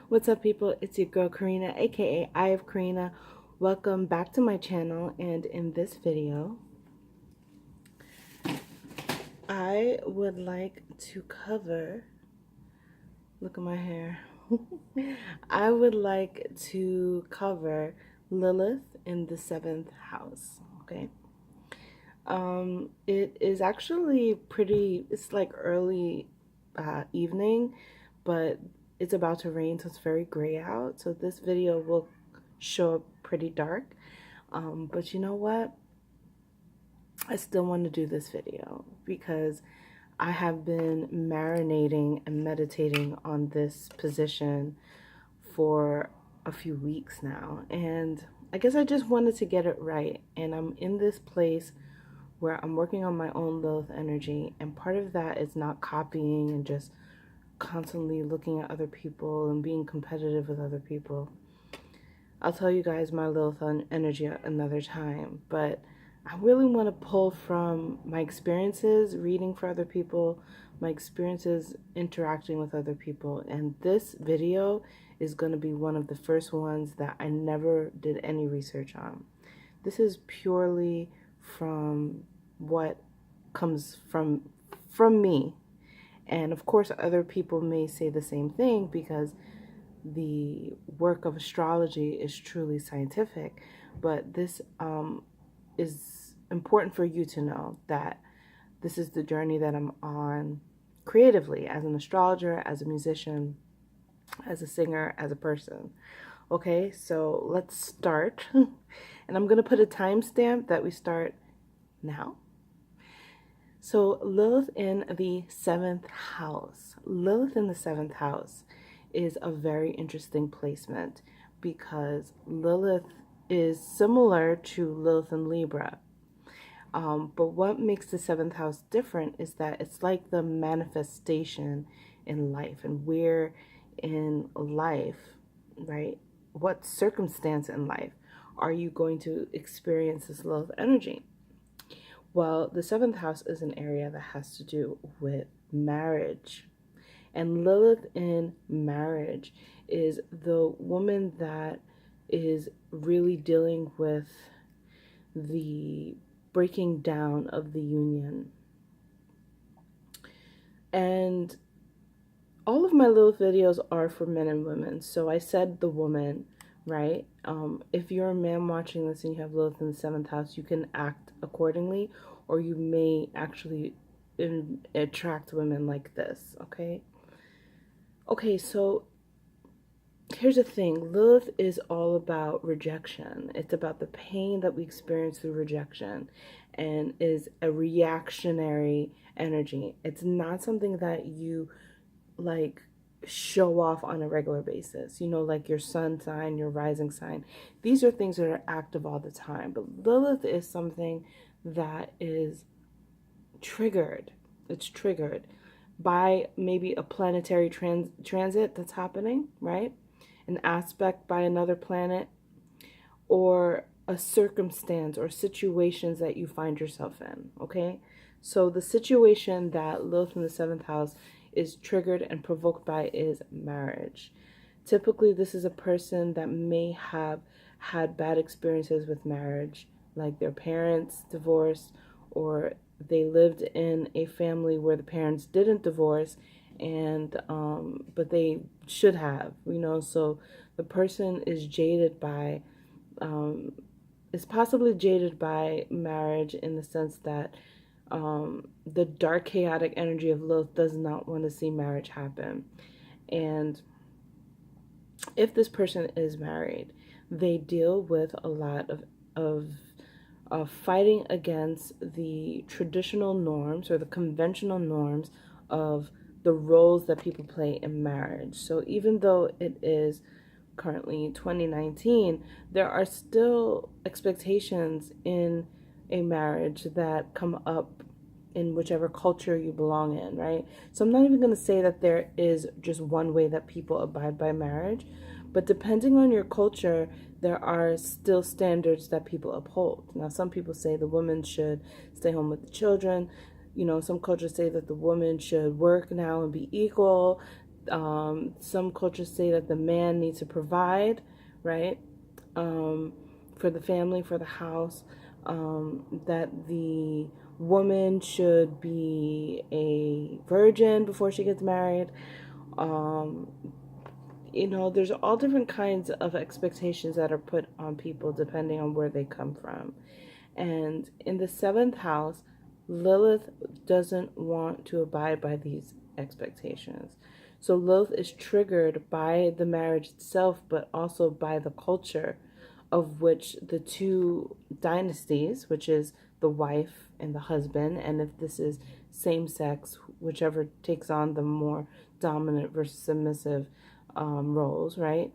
What's up, people? It's your girl Karina, aka I of Karina. Welcome back to my channel, and in this video I would like to cover, look at my hair. I would like to cover Lilith in the 7th house. Okay. It is actually it's like early evening, but it's about to rain, so it's very gray out. So this video will show up pretty dark. But you know what? I still want to do this video because I have been marinating and meditating on this position for a few weeks now. And I guess I just wanted to get it right. And I'm in this place where I'm working on my own Lilith energy, and part of that is not copying and just constantly looking at other people and being competitive with other people. I'll tell you guys my Lilith energy another time, but I really want to pull from my experiences reading for other people, my experiences interacting with other people, and this video is going to be one of the first ones that I never did any research on. This is purely from what comes from me, and of course other people may say the same thing because the work of astrology is truly scientific, but this is important for you to know that this is the journey that I'm on creatively as an astrologer, as a musician, as a singer, as a person. Okay, so let's start. And I'm going to put a timestamp that we start now. So Lilith in the 7th house. Lilith in the 7th house is a very interesting placement because Lilith is similar to Lilith in Libra. But what makes the 7th house different is that it's like the manifestation in life, and where in life, right? What circumstance in life are you going to experience this Lilith energy? Well, the 7th house is an area that has to do with marriage. And Lilith in marriage is the woman that is really dealing with the breaking down of the union. And all of my Lilith videos are for men and women. So I said the woman, right? If you're a man watching this and you have Lilith in the 7th house, you can act accordingly, or you may actually attract women like this, okay? Okay, so here's the thing. Lilith is all about rejection. It's about the pain that we experience through rejection, and is a reactionary energy. It's not something that you like show off on a regular basis, you know, like your sun sign, your rising sign. These are things that are active all the time, but Lilith is something that is triggered. It's triggered by maybe a planetary transit that's happening, right? An aspect by another planet, or a circumstance or situations that you find yourself in, okay? So the situation that Lilith in the 7th house is triggered and provoked by is marriage. Typically, this is a person that may have had bad experiences with marriage, like their parents divorced, or they lived in a family where the parents didn't divorce, and but they should have, you know. So the person is jaded by is possibly jaded by marriage, in the sense that the dark chaotic energy of Lilith does not want to see marriage happen. And if this person is married, they deal with a lot of fighting against the traditional norms or the conventional norms of the roles that people play in marriage. So even though it is currently 2019, there are still expectations in a marriage that come up in whichever culture you belong in, right? So I'm not even going to say that there is just one way that people abide by marriage, but depending on your culture, there are still standards that people uphold. Now, some people say the woman should stay home with the children. You know, some cultures say that the woman should work now and be equal. Some cultures say that the man needs to provide, right, for the family, for the house, that the woman should be a virgin before she gets married. Um, there's all different kinds of expectations that are put on people depending on where they come from. And in the seventh house, Lilith doesn't want to abide by these expectations. So Lilith is triggered by the marriage itself, but also by the culture of which the two dynasties, which is the wife and the husband, and if this is same sex, whichever takes on the more dominant versus submissive roles, right?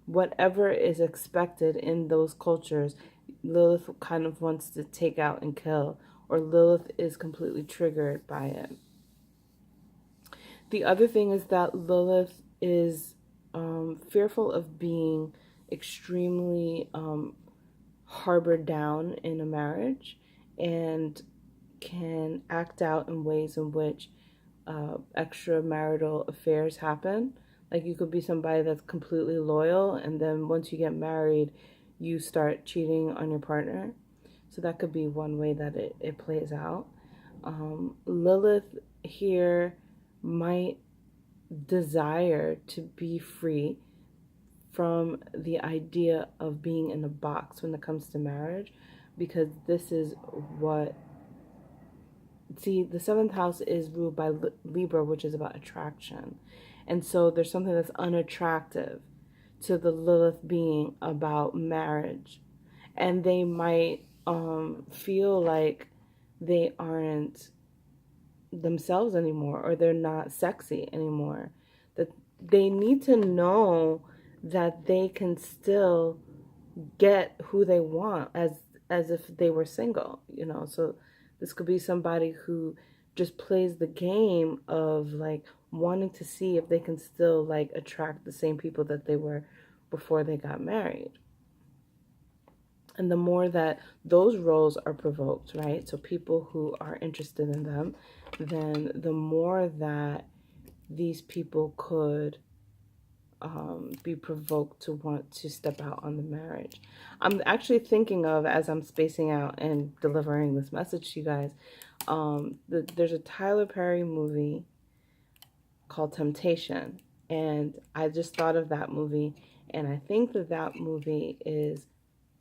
Whatever is expected in those cultures, Lilith kind of wants to take out and kill, or Lilith is completely triggered by it. The other thing is that Lilith is fearful of being extremely harbored down in a marriage, and can act out in ways in which extramarital affairs happen. Like, you could be somebody that's completely loyal, and then once you get married, you start cheating on your partner. So that could be one way that it plays out. Lilith here might desire to be free from the idea of being in a box when it comes to marriage, because this is what, see, the seventh house is ruled by Libra, which is about attraction. And so there's something that's unattractive to the Lilith being about marriage. And they might feel like they aren't themselves anymore, or they're not sexy anymore. That they need to know that they can still get who they want as if they were single, So this could be somebody who just plays the game of like wanting to see if they can still like attract the same people that they were before they got married. And the more that those roles are provoked, right? So people who are interested in them, then the more that these people could be provoked to want to step out on the marriage. I'm actually thinking of, as I'm spacing out and delivering this message to you guys, there's a Tyler Perry movie called Temptation, and I just thought of that movie, and I think that movie is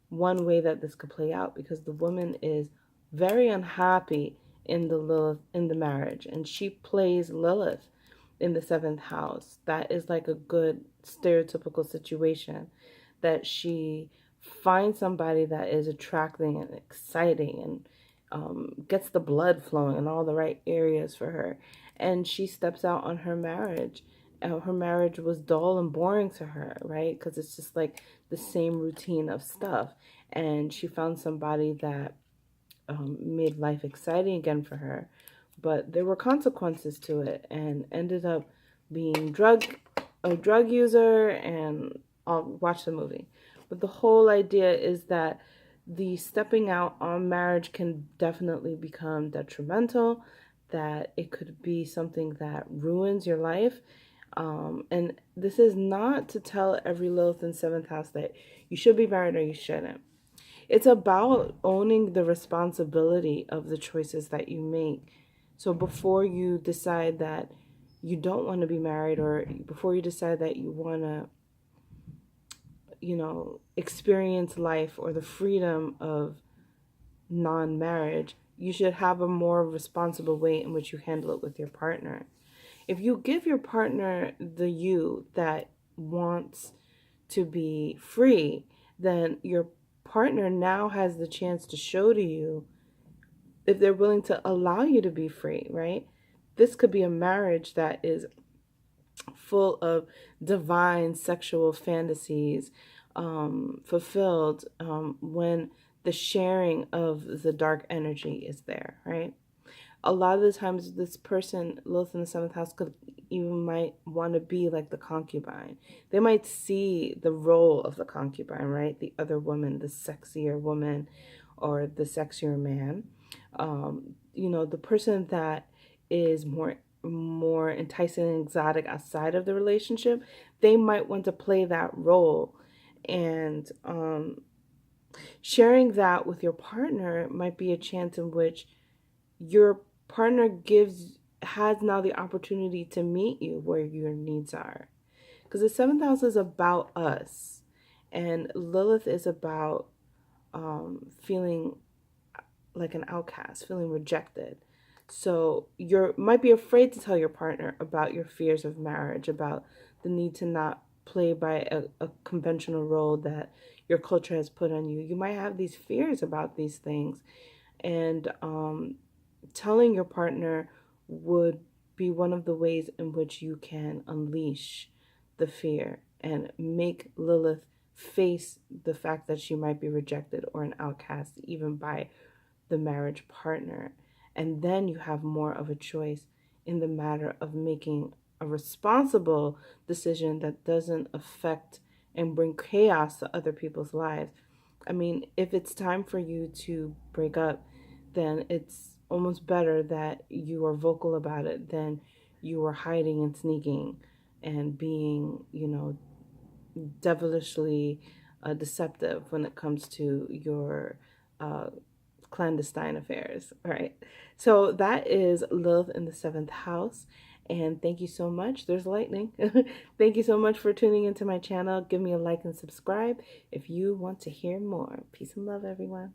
one way that this could play out, because the woman is very unhappy in the marriage, and she plays Lilith in the seventh house. That is like a good stereotypical situation, that she finds somebody that is attracting and exciting, and gets the blood flowing in all the right areas for her, and she steps out on her marriage. Her marriage was dull and boring to her, right? Because it's just like the same routine of stuff, and she found somebody that made life exciting again for her, but there were consequences to it, and ended up being a drug user. And I'll watch the movie. But the whole idea is that the stepping out on marriage can definitely become detrimental, that it could be something that ruins your life. And this is not to tell every Lilith in seventh house that you should be married or you shouldn't. It's about owning the responsibility of the choices that you make. So before you decide that you don't want to be married, or before you decide that you want to, experience life or the freedom of non-marriage, you should have a more responsible way in which you handle it with your partner. If you give your partner the you that wants to be free, then your partner now has the chance to show to you if they're willing to allow you to be free, right? This could be a marriage that is full of divine sexual fantasies, fulfilled when the sharing of the dark energy is there, right? A lot of the times this person, Lilith in the seventh house, could even might want to be like the concubine. They might see the role of the concubine, right? The other woman, the sexier woman, or the sexier man. The person that is more more enticing and exotic outside of the relationship, they might want to play that role. And sharing that with your partner might be a chance in which your partner has now the opportunity to meet you where your needs are. Because the seventh house is about us, and Lilith is about feeling like an outcast, feeling rejected. So you might be afraid to tell your partner about your fears of marriage, about the need to not play by a conventional role that your culture has put on you. You might have these fears about these things, and telling your partner would be one of the ways in which you can unleash the fear and make Lilith face the fact that she might be rejected or an outcast, even by the marriage partner. And then you have more of a choice in the matter of making a responsible decision that doesn't affect and bring chaos to other people's lives. I mean, if it's time for you to break up, then it's almost better that you are vocal about it than you are hiding and sneaking and being, devilishly deceptive when it comes to your clandestine affairs. All right. So that is Lilith in the seventh house. And thank you so much. There's lightning. Thank you so much for tuning into my channel. Give me a like and subscribe if you want to hear more. Peace and love, everyone.